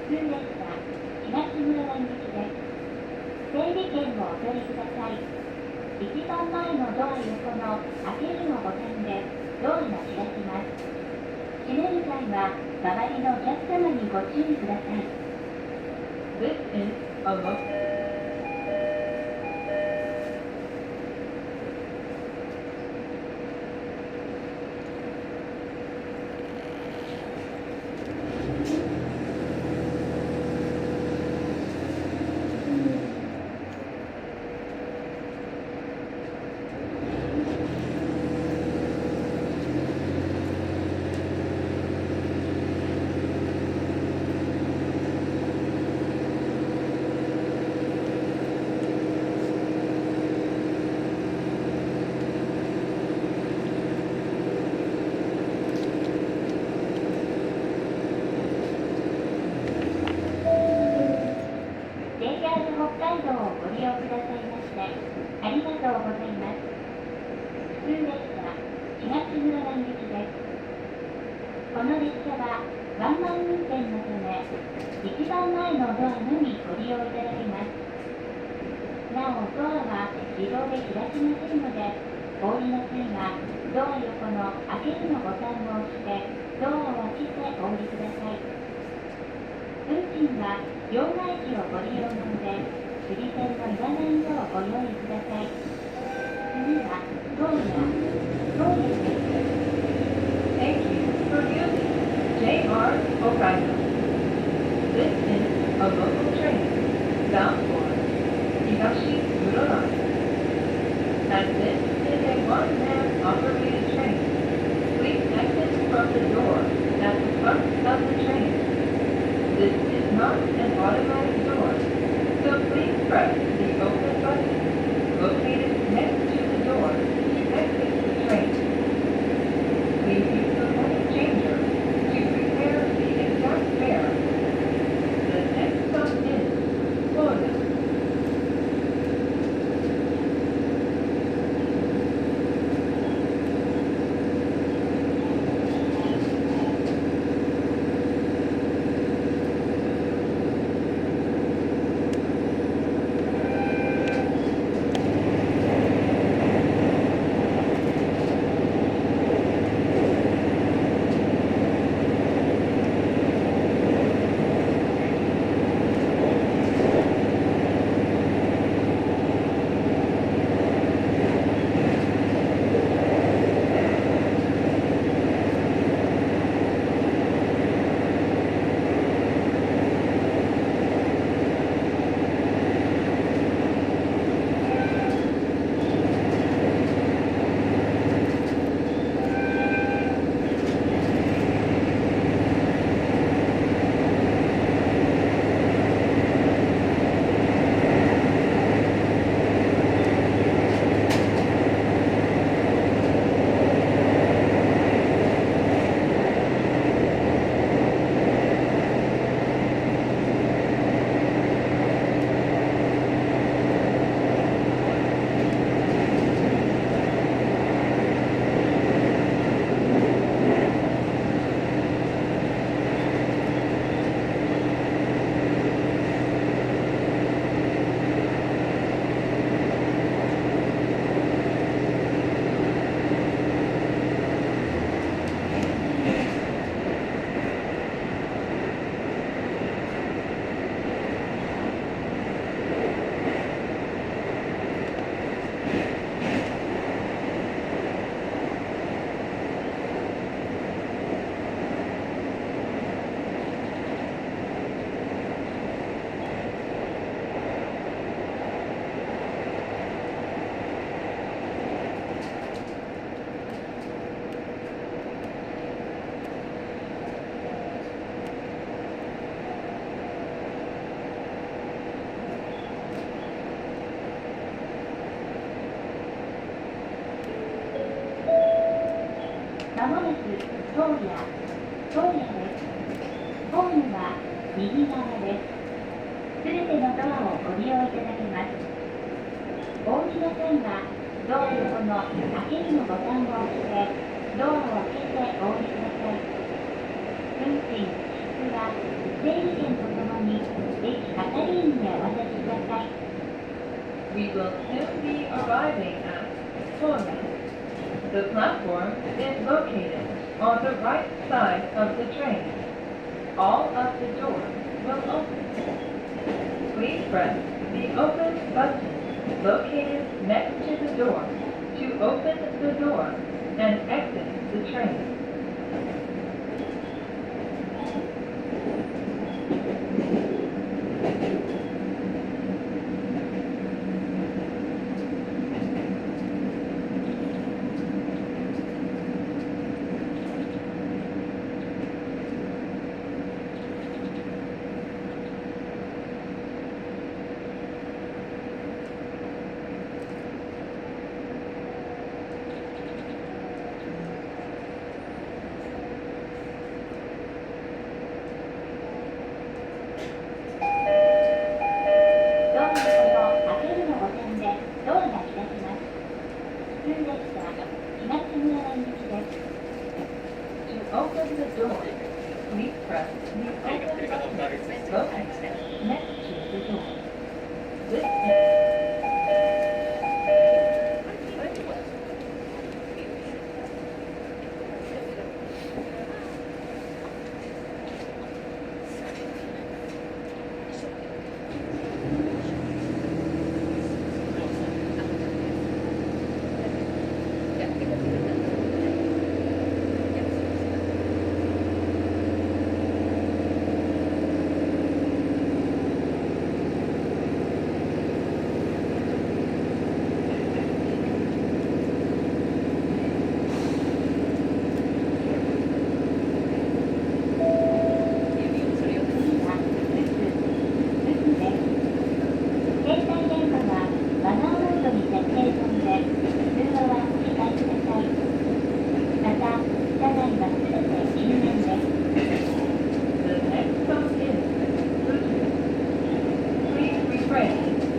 普通列車東室蘭行きです。整理券をお取りください。一番前のドア横の開けるのボタンでドアが開きます。閉める際は周りのお客様にご注意ください。This is a look. 北海道をご利用くださいましてありがとうございます。普通列車東室蘭行きです。この列車はワンマン運転のため一番前のドアのみご利用いただけます。なおドアは自動で開きませんので、お降りの際はドア横の開けるのボタンを押してドアを開けてお降りください。運賃は両替機をご利用なので、釣り銭のいらないようご用意ください。次は、東野です。Thank you for using JR Hokkaido. This is a local train bound for Higashi Muroran. As this is a one-man operated train, please exit from the door at the front of the train.This is not an automatic door, so please press the open button located next to the door to exit the train. Please use the money changer to prepare the exact fare. The next stop is Koya.まもなく東野です。ホームは右側です。すべてのドアをご利用いただけます。お降りの際はドア横の開けるのボタンを押してドアを開けてお降りください。運賃、切符は整理券とともに We will soon be arriving at Sona. The platform is located on the right side of the train. All of the doors will open. Please press the open button located next to the door to open the door and exit the train. Open the door. Please press the open button located next to the door. This is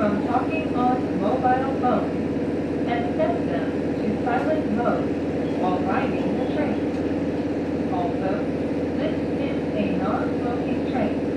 from talking on mobile phones and set them to silent mode while riding the train. Also, this is a non-smoking train.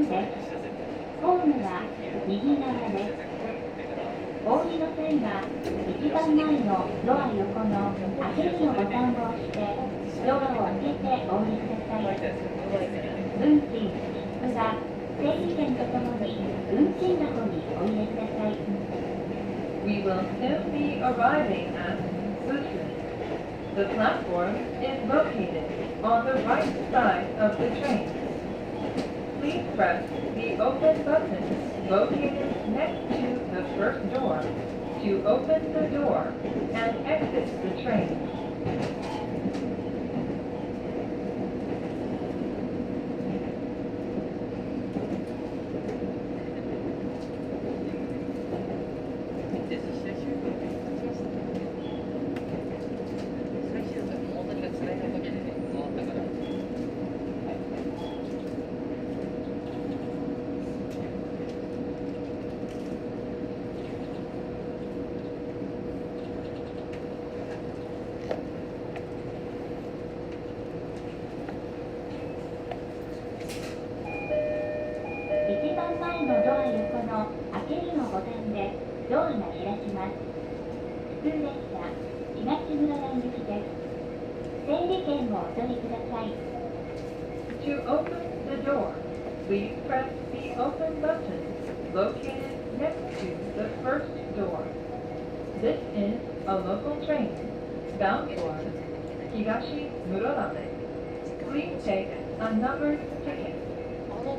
です。ホームは右側です。お降りの際は、一番前のドア横の開けるのボタンを押して、ドアを開けてお降りください。運賃、切符は整理券とともに運賃箱にお入れください。We will soon be arriving at Busan. The platform is located on the right side of the train. Please press the open button located next to the first door to open the door and exit the train. 一番前のドア横の開けるのボタンでドアが開きます。普通列車東村蘭行きです。整理券をお取りください。To open the door, please press the open button located next to the first door. This is a local train bound for Higashi Murarame. Please take a numbered ticket. お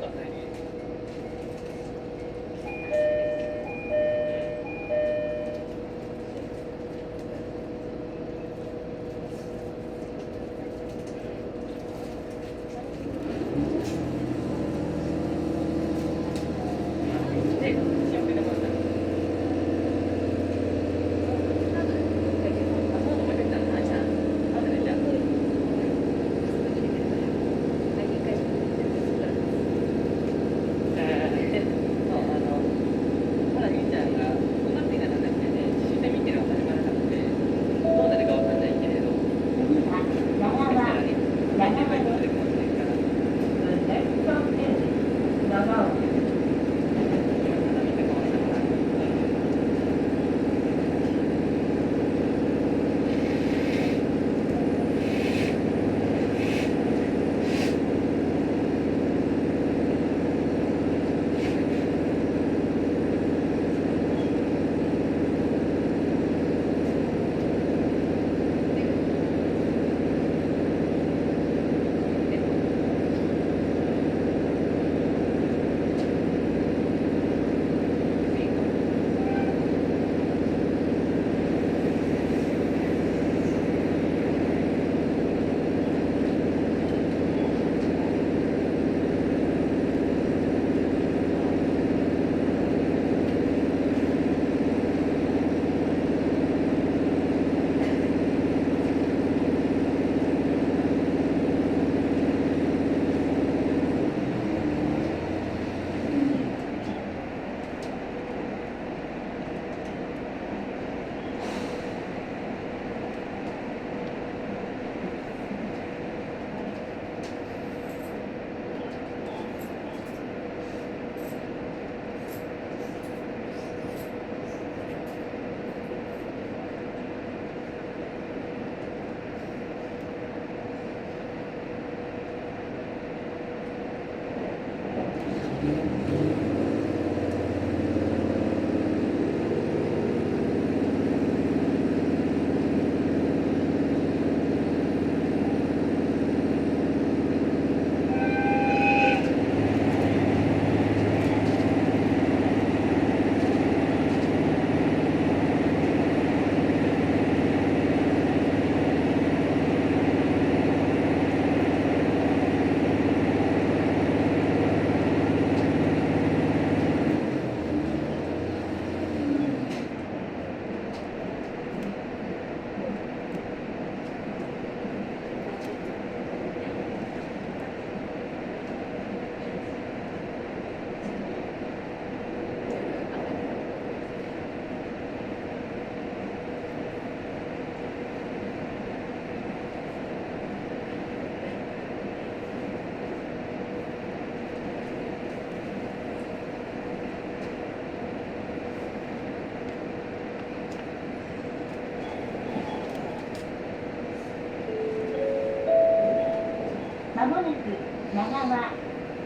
は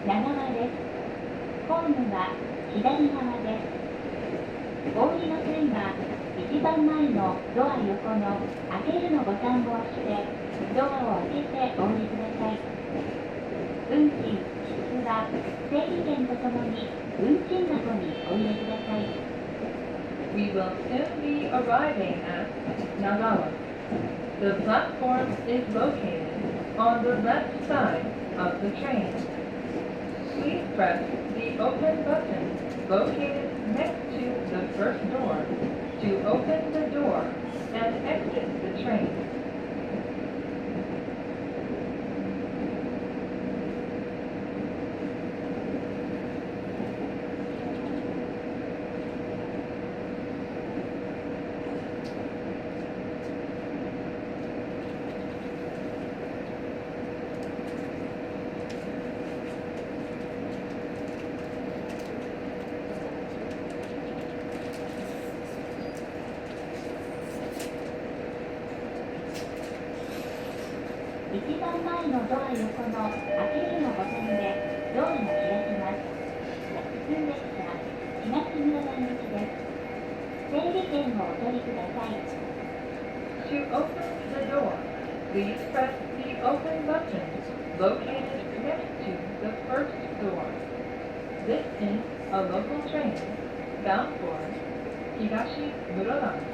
長輪です。ホームは左側です。お降りの際は一番前のドア横の開けるのボタンを押してドアを開けてお降りください。運賃、切符は整理券とともに運賃箱にお入れください。We will soon be arriving at Nagawa. The platform is located on the left side of the train. Please press the open button located next to the first door to open the door and exit the train. 一番前のドア横の開けるのボタンでドアが開きます。普通列車、東村山行きです。整理券をお取りください。To open the door, please press the open button located next to the first door. This is a local train bound for Higashi Murarama.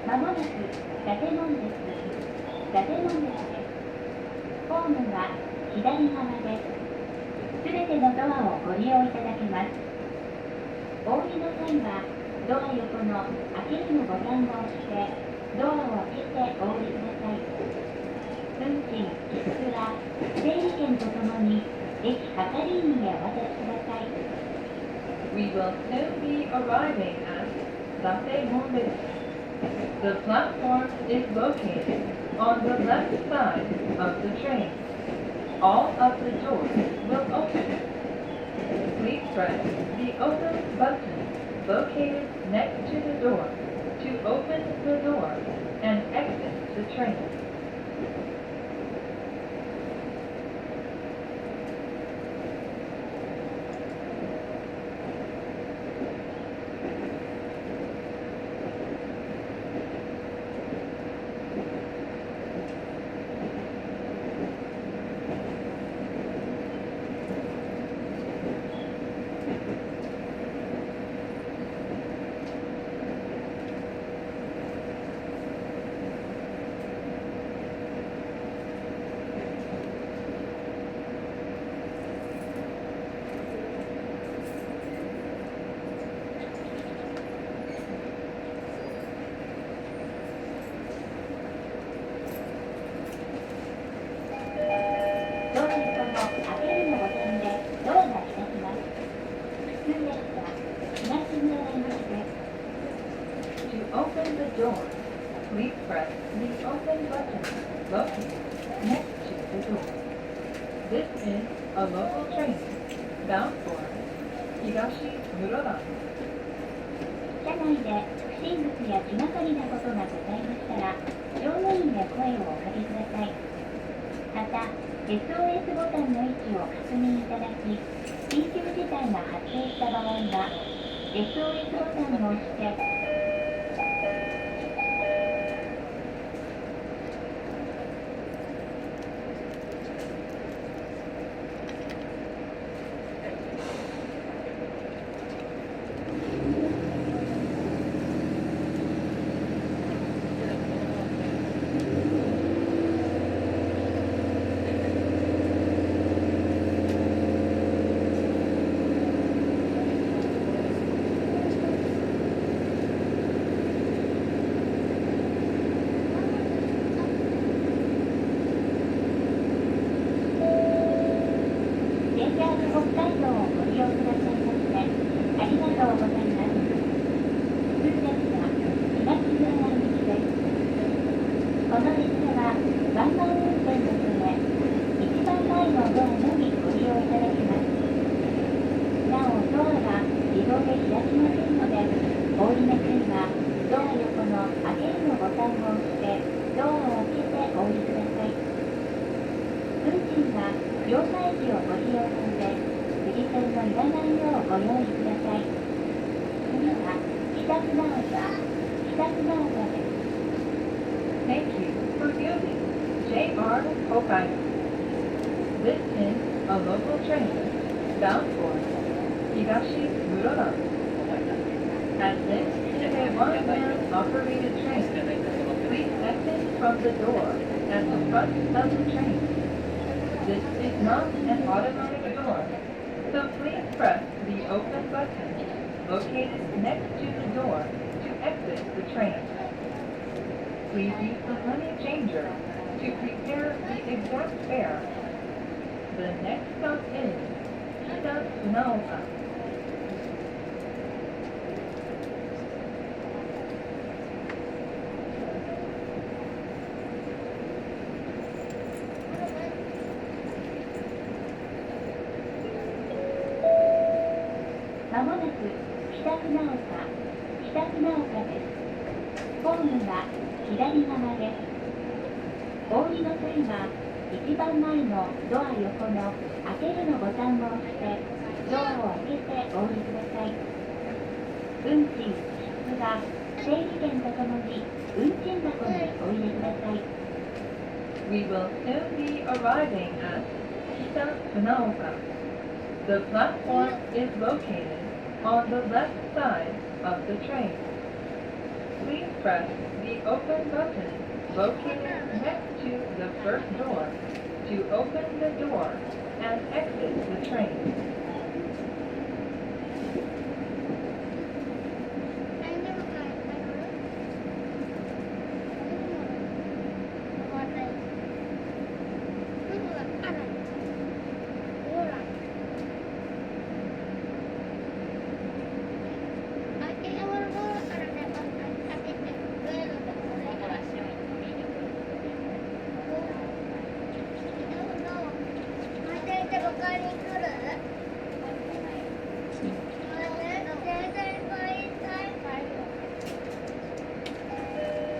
まもなく伊達門です。伊達門です。ホームは左側です。すべてのドアをご利用いただけます。お降りの際はドア横の開けるのボタンを押してドアを開けてお降りください。運賃、切符は整理券とともに駅係員へお渡しください。We will soon be arriving at Date Mondes. The platform is located on the left side of the train. All of the doors will open. Please press the open button located next to the door to open the door and exit the train. 伊 open the door, please press the open button located next to the door. This is a local train bound for Higashi Muroran. 車内で不審物や気がかりなことがございましたら、乗務員へ声をおかけください。また、SOS ボタンの位置を確認いただき、緊急事態が発生した場合は、SOS ボタンを押して、北海道をご利用くださいましてありがとうございます。普通列車東村山行きです。この列車はワンマン運転のため一番前のドアのみご利用いただきます。なおドアは自動で開きませんので、お降りの際はドア横の開けるのボタンを押してドアを開けてお降りください。運賃は両替機をご利用の上、次線のいらないようご用意ください。次は北船岡です。Thank you for using JR Hokkaido. This is a local train bound for Higashi Muroran. As this is a one-man operated train, please exit from the door at the front of the train. This is not an automatic door, so please press the open button located next to the door to exit the train. Please use the money changer to prepare the exact fare. The next stop is Kita Funaoka. まもなく北船岡です。ホームは左側です。お降りの際は一番前のドア横の開けるのボタンを押してドアを開けてお降りください。運賃、切符は整理券とともに運賃箱にお入れください。We will soon be arriving at Kita Funaoka. The platform is located on the left side of the train. Please press the open button located next to the first door to open the door and exit the train.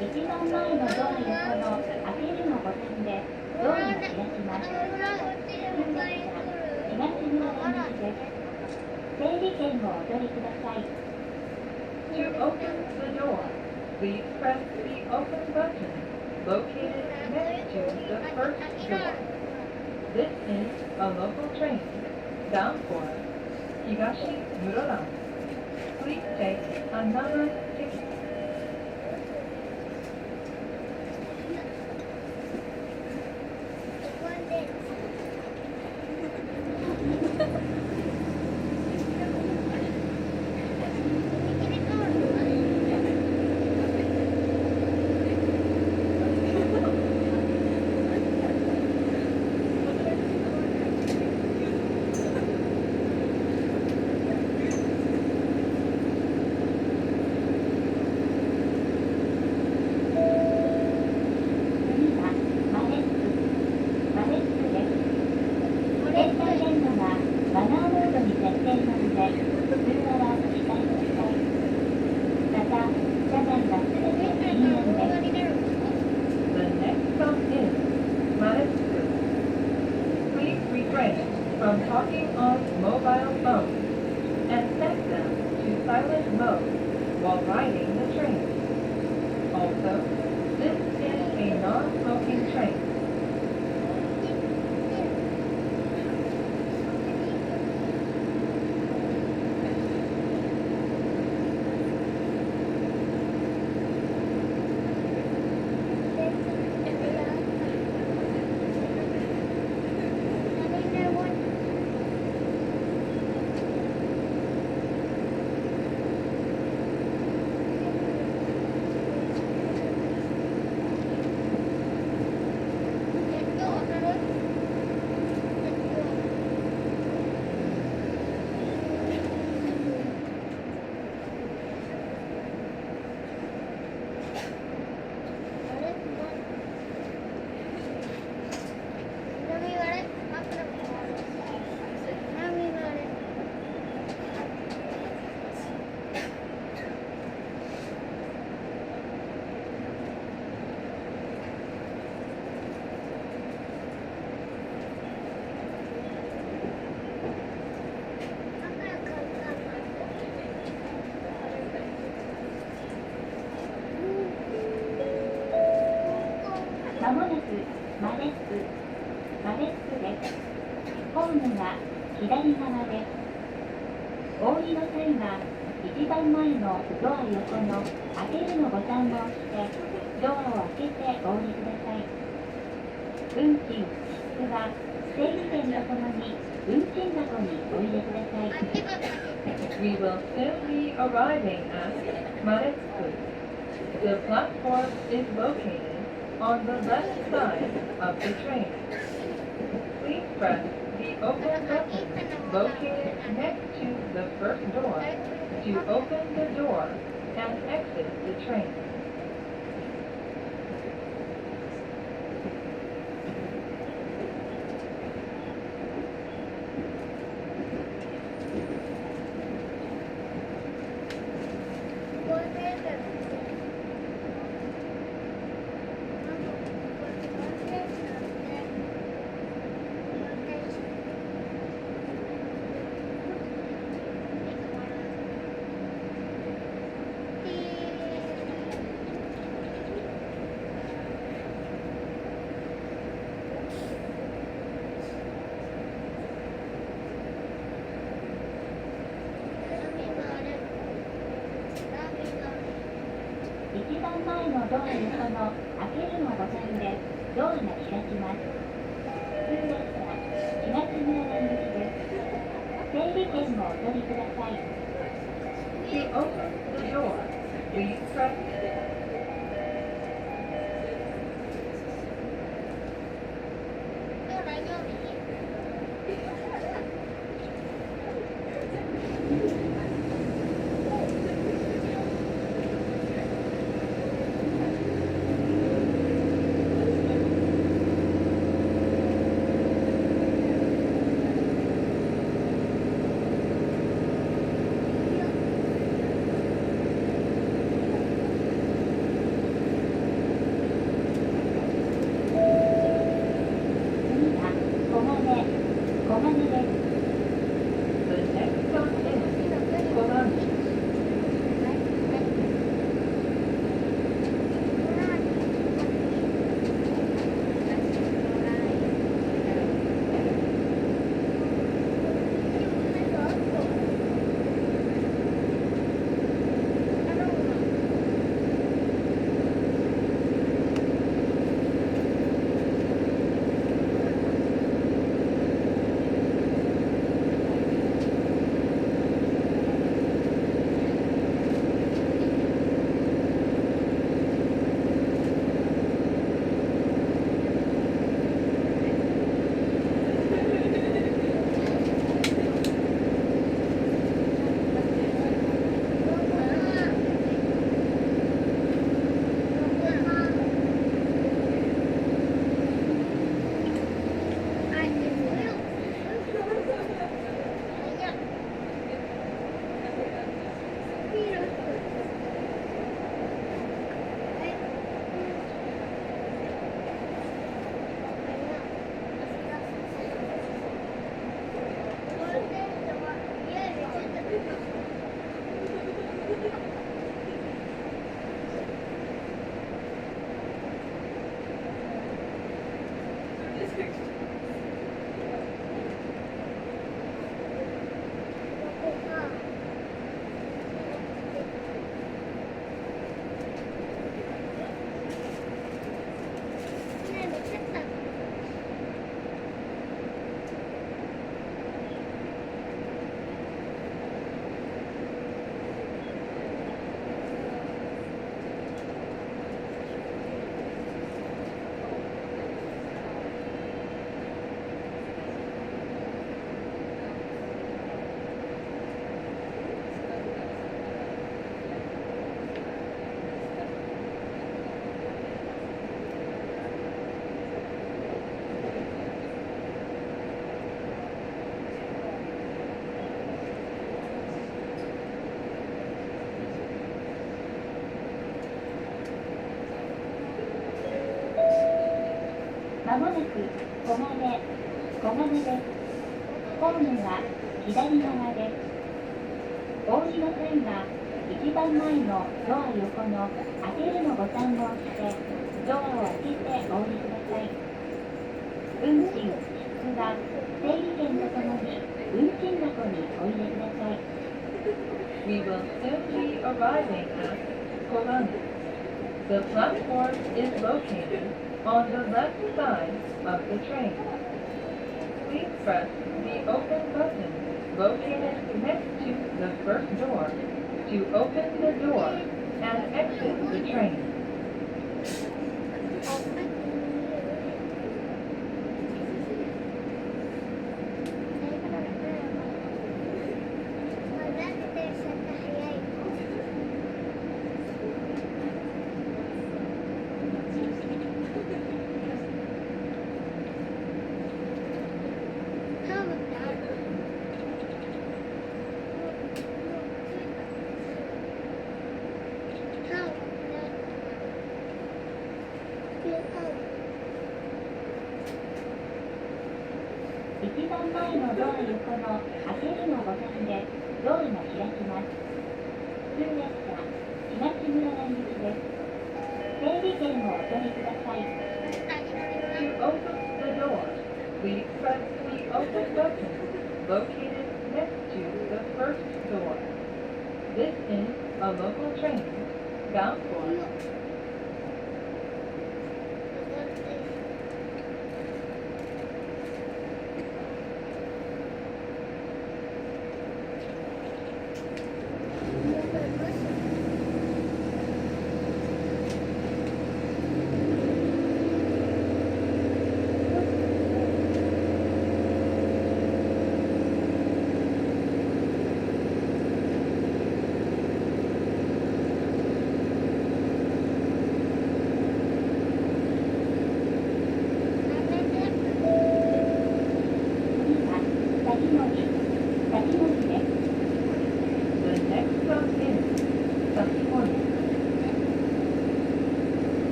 一番前のドア横の開けるのボタンでドアが開きます。東村山行きです。整理券をお取りください。To open the door, please press the open button located next to the first door. This is a local train bound for Higashi Muroran. Please take another ticket. お while riding the train. Also, this is a non-smoking train.まもなくマレックです。ホームが左側です。お降りの際は一番前のドア横の開けるのボタンを押してドアを開けてお降りください。運賃、切符は整理券とともに運賃箱にお入れください。We will soon be arriving at Maretsu. The platform is located on the left side of the train. Please press the open button located next to the first door to open the door and exit the train.一番前のドア横の開けるのボタンでドアが開きます。普通列車4月村行きです。整理券もお取りください。To open the door, please press まもなく小金です。ホームは左側です。お降りの際は一番前のドア横の開けるのボタンを押してドアを開けてお降りください。運賃、出は整理券とともに運賃箱にお入れください。We will soon be arriving at Kolani. The platform is located on the left side of the train. Please press the open button located next to the first door to open the door and exit the train. 一番前のドア横の開けるのボタンでドアが開きます。普通列車東村南行きです。整理券をお取りください。To open the door, please press the open button located next to the first door. This is a local train bound for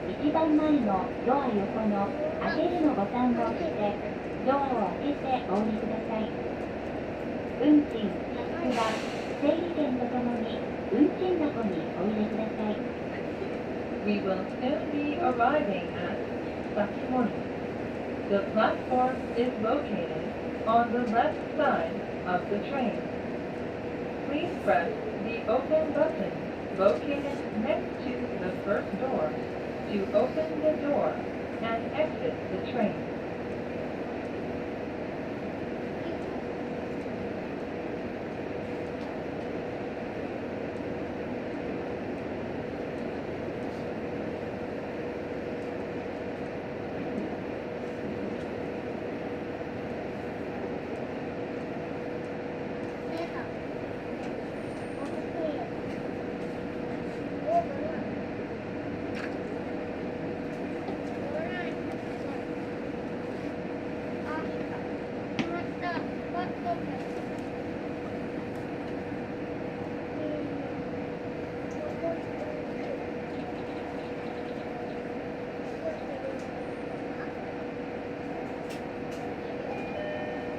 一番前のドア横の開けるのボタンを押してドアを開けてお降りください。運賃、出は整理券とともに運賃箱にお入れください。We will soon be arriving at Sakimori. The platform is located on the left side of the train. Please press the open button located next to the first door to open the door and exit the train.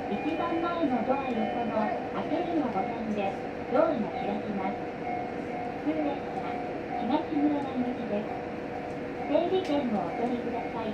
一番前のドア横の開けるのボタンでドアが開きます。普通列車東村南行きです。整理券をお取りください。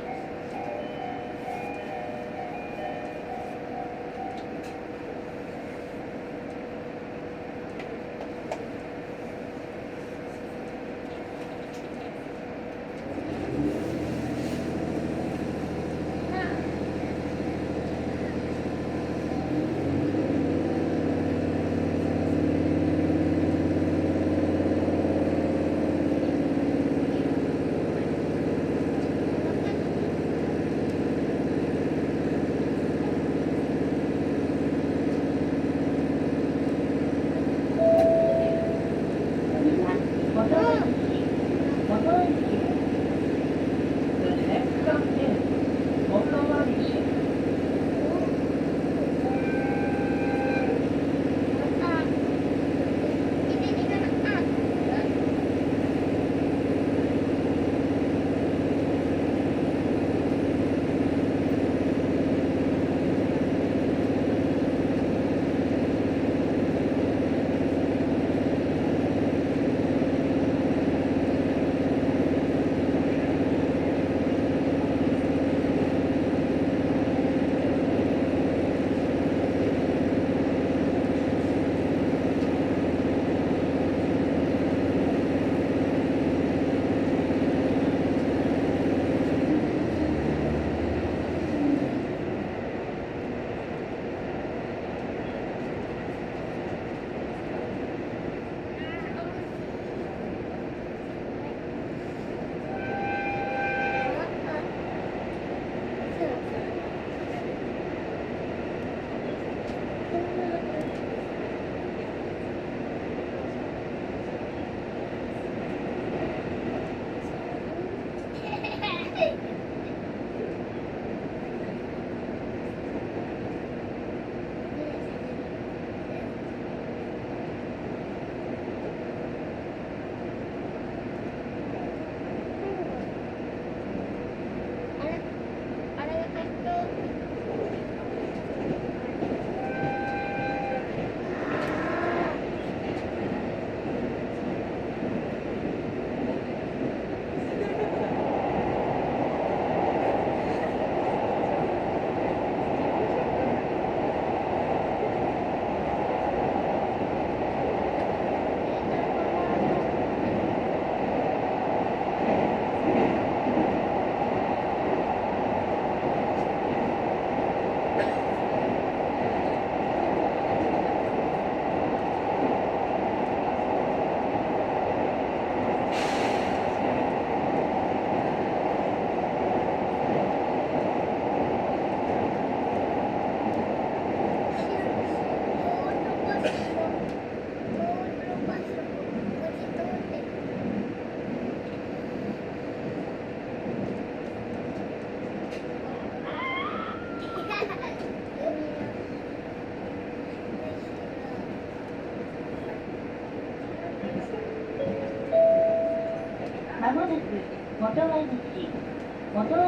元は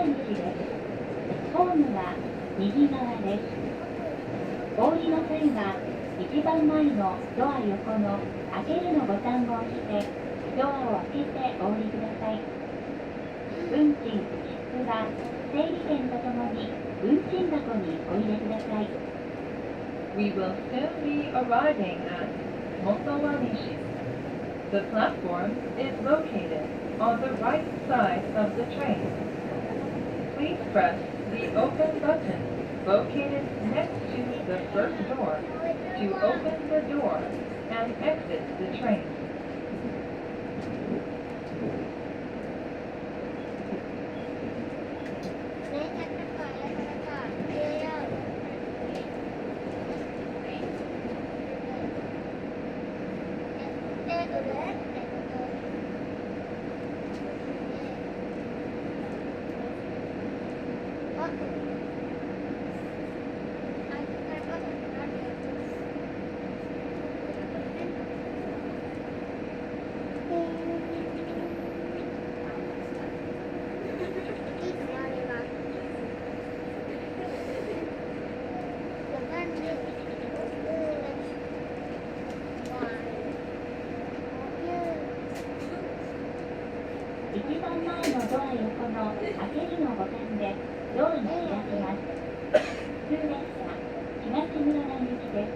西です。ホームは右側です。お降りの際は一番前のドア横の開けるのボタンを押してドアを開けてお降りください。運賃、切符は整理券とともに運賃箱にお入れください。We will soon be arriving at Motowanishi. The platform is located on the right side of the train. Please press the open button located next to the first door to open the door and exit the train. 一番前のドア横の開けるのボタンでドアが開きます。普通列車東室蘭行きです。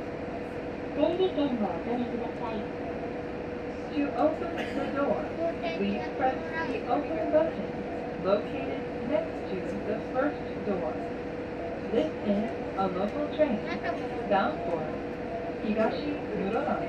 整理券をお取りください。To open the door, please press the open button located next to the first door. This is a local train bound for Higashi Muroran.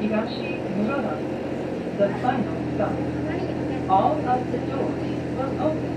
東室蘭 the final stop. All of the doors will open.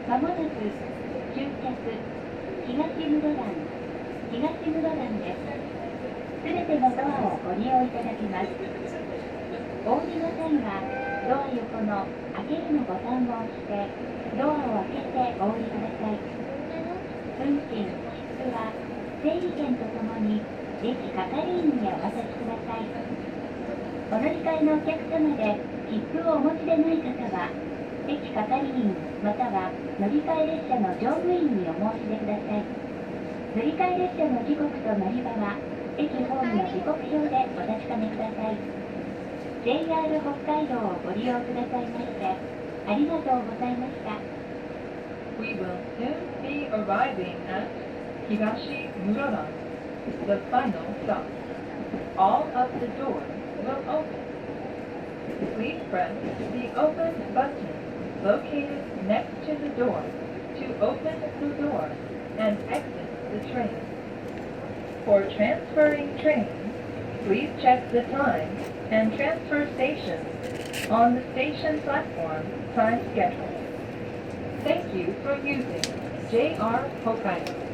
まもなく終着東室蘭です。すべてのドアをご利用いただきます。お降りの際はドア横の開けるのボタンを押してドアを開けてお降りください。運賃、切符は整理券とともに駅係員にお渡しください。お乗り換えのお客様で切符をお持ちでない方は駅係員または乗り換え列車の乗務員にお申し出ください。乗り換え列車の時刻と乗り場は駅ホームの時刻表でお確かめください。JR 北海道をご利用くださいましてありがとうございました。We will soon be arriving at Higashi Muraran, the final stop. All of the doors will open. Please press the open button located next to the door to open the door and exit the train. For transferring trains, please check the time and transfer stations on the station platform time schedule. Thank you for using JR Hokkaido.